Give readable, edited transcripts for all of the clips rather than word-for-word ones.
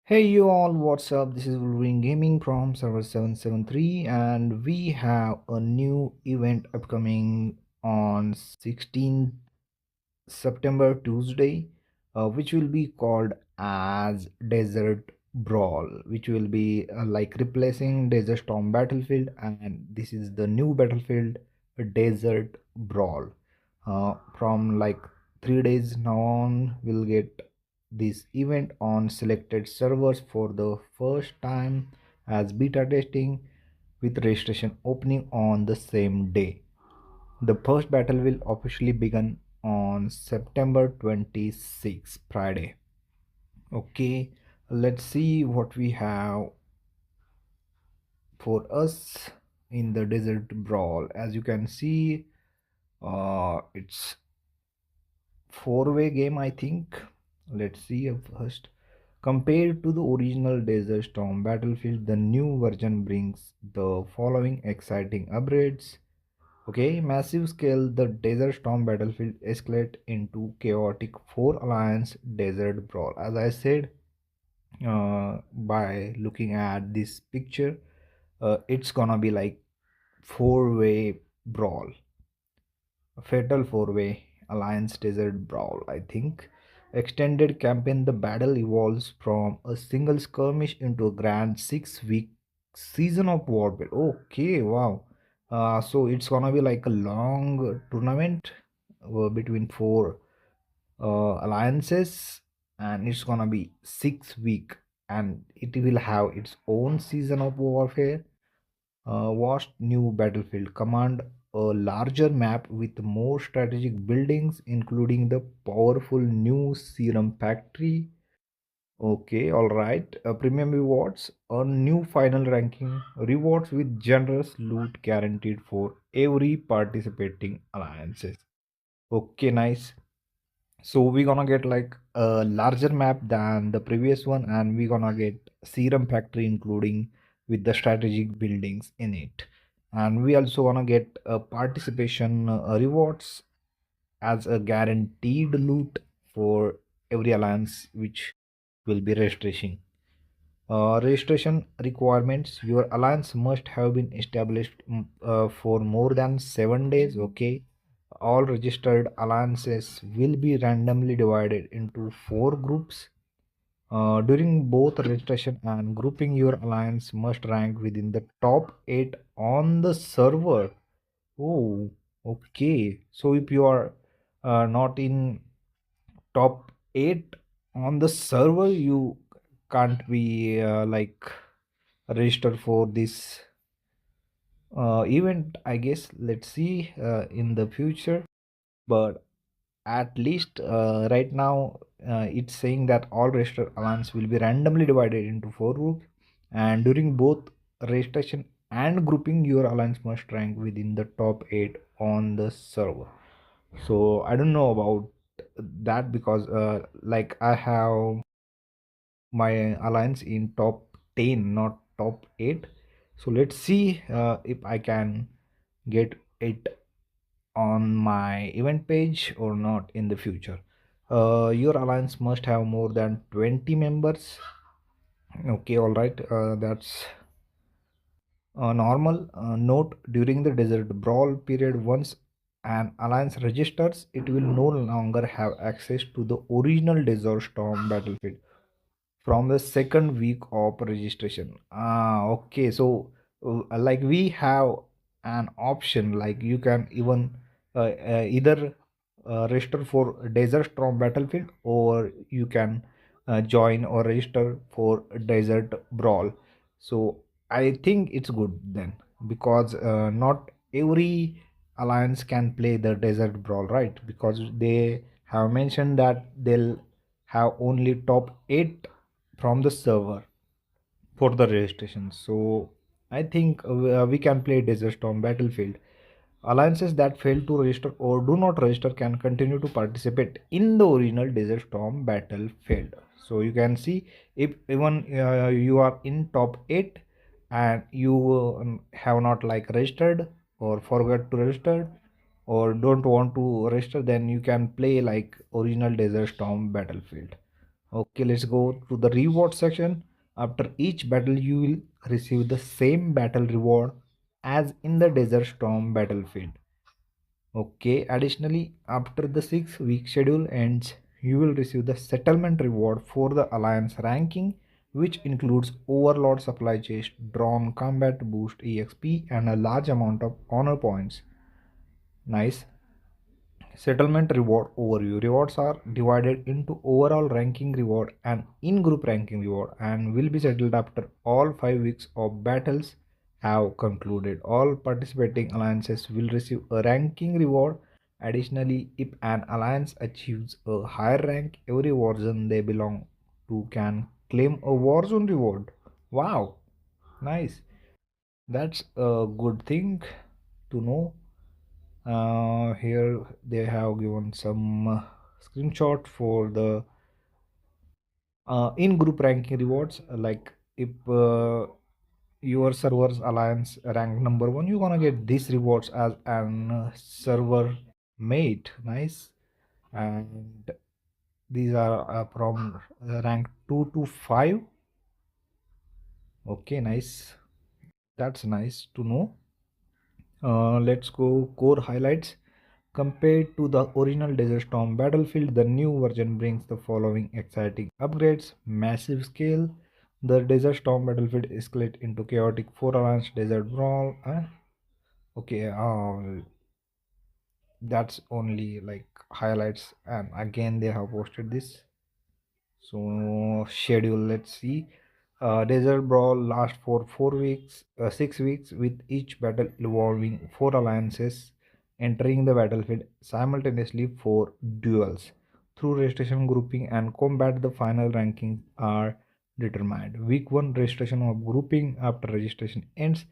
Hey you all, what's up? This is Wolverine Gaming from server 773 and we have a new event upcoming on 16th September Tuesday, which will be called as Desert Brawl, which will be like replacing Desert Storm Battlefield, and this is the new battlefield, Desert Brawl. From like 3 days now on, we'll get this event on selected servers for the first time as beta testing, with registration opening on the same day. The first battle will officially begin on September 26, Friday. Okay, let's see what we have for us in the Desert Brawl. As you can see, it's four-way game, I think. Let's see first. Compared to the original Desert Storm Battlefield, the new version brings the following exciting upgrades. Okay, massive scale, the Desert Storm Battlefield escalate into chaotic 4 Alliance Desert Brawl. As I said, by looking at this picture, it's gonna be like four-way brawl, a fatal four-way Alliance Desert Brawl, I think. Extended campaign, the battle evolves from a single skirmish into a grand 6 week season of warfare. Okay, wow. So it's gonna be like a long tournament between four alliances, and it's gonna be 6 week, and it will have its own season of warfare. Vast new battlefield command a larger map with more strategic buildings, including the powerful new serum factory. Okay, all right. Premium rewards, earn new final ranking rewards with generous loot guaranteed for every participating alliances. Okay, nice. So we're gonna get like a larger map than the previous one, and we're gonna get serum factory including with the strategic buildings in it. And we also wanna get participation rewards as a guaranteed loot for every alliance which will be registration. Registration requirements, your alliance must have been established for more than 7 days. Okay, all registered alliances will be randomly divided into 4 groups. During both registration and grouping, your alliance must rank within the top 8 on the server. Oh, okay. So if you are not in top 8 on the server, you can't be like registered for this event, I guess. Let's see in the future, but at least right now it's saying that all registered alliance will be randomly divided into 4 groups, and during both registration and grouping, your alliance must rank within the top 8 on the server. So I don't know about that because like I have my alliance in top 10, not top 8. So let's see if I can get it on my event page or not in the future. Your alliance must have more than 20 members. Okay, all right, that's normal. Note, during the Desert Brawl period, once an alliance registers, it will no longer have access to the original Desert Storm battlefield from the second week of registration. Okay, so like we have an option, like you can even either register for Desert Storm battlefield, or you can join or register for Desert Brawl. So I think it's good then, because not every alliance can play the Desert Brawl, right? Because they have mentioned that they'll have only top 8 from the server for the registration. So I think we can play Desert Storm battlefield. Alliances that fail to register or do not register can continue to participate in the original Desert Storm battlefield. So you can see, if even you are in top 8 and you have not like registered or forgot to register or don't want to register, then you can play like original Desert Storm battlefield. Okay, let's go to the reward section. After each battle, you will receive the same battle reward as in the Desert Storm battlefield. Okay, additionally, after the 6 week schedule ends, you will receive the settlement reward for the alliance ranking, which includes overlord supply chest, drawn combat boost exp, and a large amount of honor points. Nice. Settlement reward overview. Rewards are divided into overall ranking reward and in-group ranking reward and will be settled after all 5 weeks of battles have concluded. All participating alliances will receive a ranking reward. Additionally, if an alliance achieves a higher rank, every warzone they belong to can claim a warzone reward. Wow, nice. That's a good thing to know. Here they have given some screenshot for the in-group ranking rewards. Like if your server's alliance rank number one, you're gonna get these rewards as an server mate. Nice. And these are from rank 2 to 5. Okay, nice. That's nice to know. Let's go core highlights. Compared to the original Desert Storm battlefield, the new version brings the following exciting upgrades: massive scale. The Desert Storm battlefield escalates into chaotic 4 Alliance Desert Brawl. Okay, that's only like highlights, and again they have posted this. So schedule, let's see. Desert Brawl lasts for 4 weeks, 6 weeks, with each battle involving 4 alliances entering the battlefield simultaneously for duels. Through registration, grouping, and combat, the final rankings are determined. Week 1 registration of grouping. After registration ends,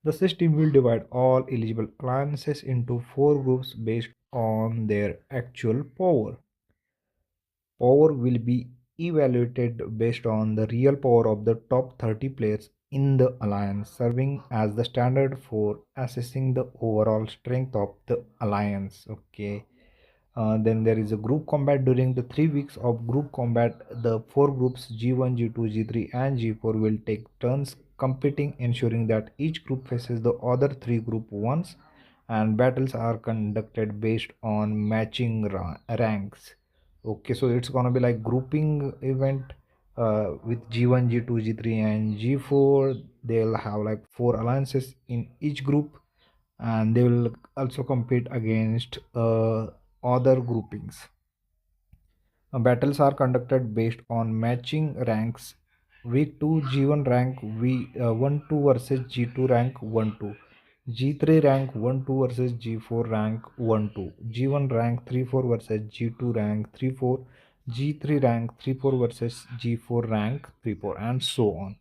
the system will divide all eligible alliances into 4 groups based on their actual power. Power will be evaluated based on the real power of the top 30 players in the alliance, serving as the standard for assessing the overall strength of the alliance. Okay. Then there is a group combat. During the 3 weeks of group combat, the 4 groups G1, G2, G3, and G4 will take turns competing, ensuring that each group faces the other 3 group once, and battles are conducted based on matching ranks. Okay, so it's gonna be like grouping event with G1, G2, G3, and G4. They'll have like 4 alliances in each group, and they will also compete against other groupings. Battles are conducted based on matching ranks. Week 2 G1 rank V 1 2 versus G2 rank 1 2. G3 rank 1 2 versus G4 rank 1 2. G1 rank 3 4 versus G2 rank 3 4. G3 rank 3 4 versus G4 rank 3 4, and so on.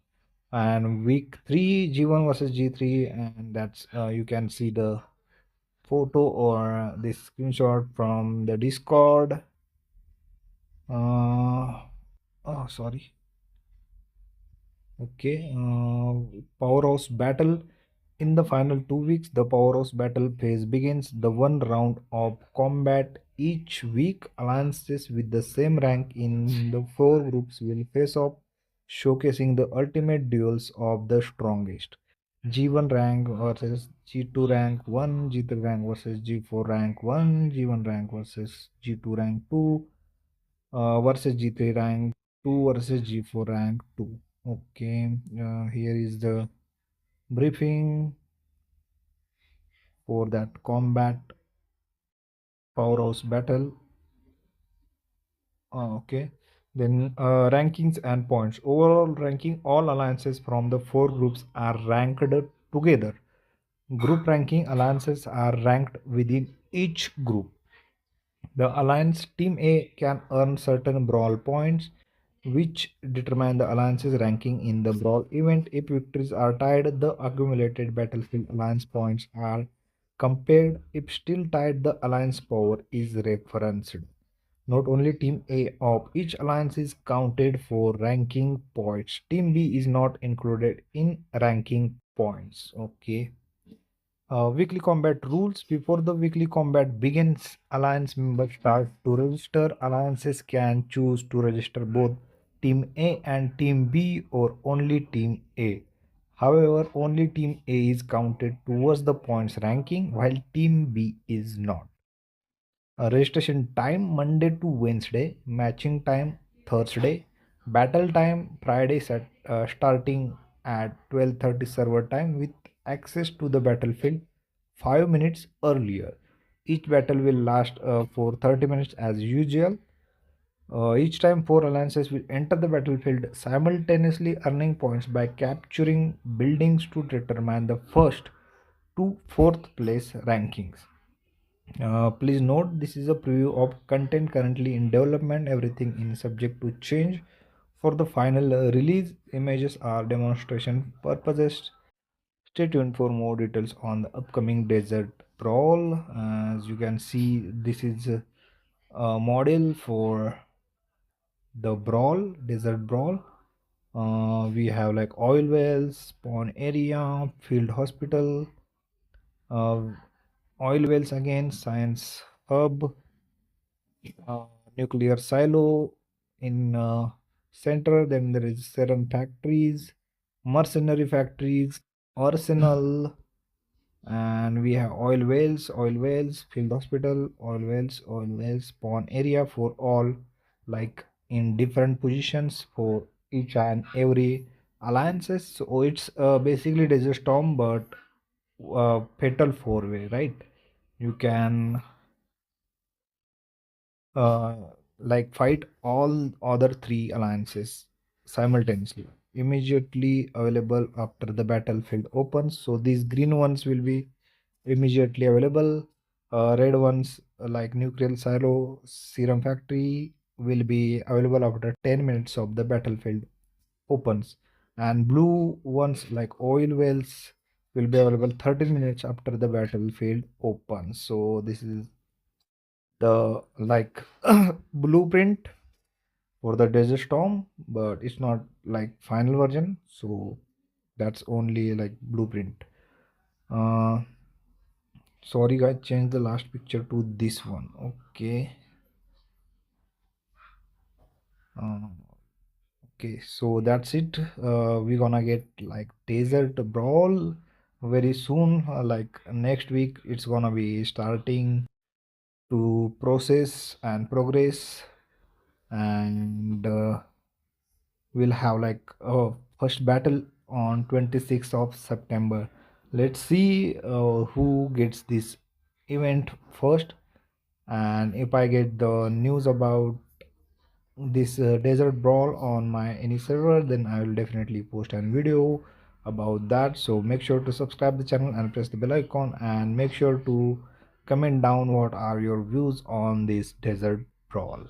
And week 3 G1 versus G3, and that's you can see the photo or this screenshot from the Discord. Oh, sorry. Okay. Powerhouse battle. In the final 2 weeks, the powerhouse battle phase begins. The one round of combat each week. Alliances with the same rank in the 4 groups will face off, showcasing the ultimate duels of the strongest. G1 rank versus G2 rank 1, G3 rank versus G4 rank 1, G1 rank versus G2 rank 2, versus G3 rank 2 versus G4 rank 2. Okay, here is the briefing for that combat powerhouse battle. Okay, then rankings and points. Overall ranking, all alliances from the 4 groups are ranked together. Group ranking, alliances are ranked within each group. The alliance team A can earn certain brawl points which determine the alliance's ranking in the brawl event. If victories are tied, the accumulated battlefield alliance points are compared. If still tied, the alliance power is referenced. Not only team A of each alliance is counted for ranking points. Team B is not included in ranking points. Okay. Weekly combat rules. Before the weekly combat begins, alliance members start to register. Alliances can choose to register both Team A and Team B or only Team A. However, only Team A is counted towards the points ranking while Team B is not. Registration time Monday to Wednesday, matching time Thursday, battle time Friday starting at 12:30 server time with access to the battlefield 5 minutes earlier. Each battle will last for 30 minutes as usual. Each time, four alliances will enter the battlefield, simultaneously earning points by capturing buildings to determine the first to fourth place rankings. Please note this is a preview of content currently in development. Everything is subject to change for the final release. Images are demonstration purposes. Stay tuned for more details on the upcoming Desert Brawl. As you can see, this is a model for the Brawl, Desert Brawl. We have like oil wells, spawn area, field hospital, uh, oil wells again, science hub, uh, nuclear silo in center. Then there is serum factories, mercenary factories, arsenal, and we have oil wells, field hospital, oil wells, spawn area for all, like in different positions for each and every alliances. So it's basically Desert Storm, but fatal four-way, right? You can uh, like fight all other three alliances simultaneously, immediately available after the battlefield opens. So these green ones will be immediately available. Red ones like nuclear silo, serum factory will be available after 10 minutes of the battlefield opens, and blue ones like oil wells will be available 13 minutes after the battlefield opens. So this is the like blueprint for the desert storm, but it's not like final version, so that's only like blueprint. uh Sorry guys, change the last picture to this one. Okay. uh, okay, so that's it. We're gonna get like desert brawl very soon, like next week it's gonna be starting to process and progress, and we'll have like a first battle on 26th of September. Let's see who gets this event first, and if I get the news about this desert brawl on my any server, then I will definitely post a video about that. So make sure to subscribe the channel and press the bell icon, and make sure to comment down what are your views on this desert brawl.